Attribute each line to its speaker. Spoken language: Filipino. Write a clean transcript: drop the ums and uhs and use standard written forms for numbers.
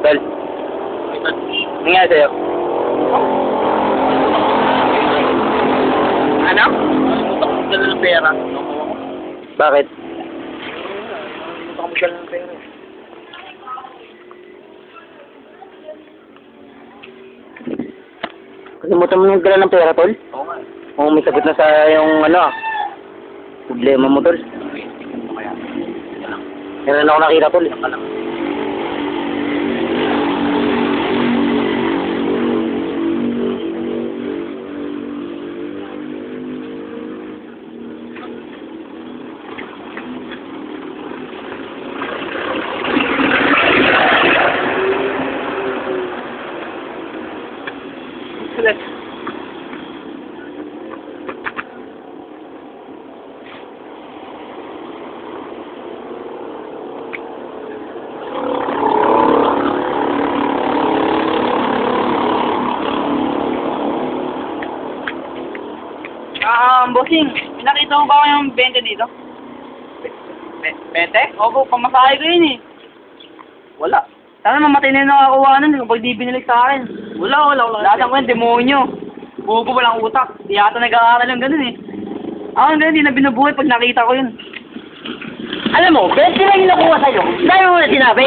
Speaker 1: Tol, nangyari sa'yo?
Speaker 2: Ano? Gusto ko magdala ng pera.
Speaker 1: Bakit?
Speaker 2: Gusto ko magdala ng pera.
Speaker 1: Kalimutan mo nagdala ng pera, Tol?
Speaker 2: Oo nga.
Speaker 1: Kung may sagot na sa yung problema mo, Tol.
Speaker 2: Kaya, yan lang.
Speaker 1: Meron ako nakita, Tol.
Speaker 2: Yan ka lang.
Speaker 3: Bossing, nakita mo ba ako yung 20 dito?
Speaker 2: 20?
Speaker 3: Opo, pamasahe ko yun eh.
Speaker 2: Wala.
Speaker 3: Sana mamatay na yung nakakuha nun kapag di binilig sa akin.
Speaker 2: Wala.
Speaker 3: Lahat ko yung demonyo. Bubo walang utak. Di yata nag-aaral ng ganun eh. Ako ng ganun, di na binubuhay pag nakita ko yun.
Speaker 1: Alam mo, 20 lang yung nakuha sa'yo. Dahil mo na sinabi.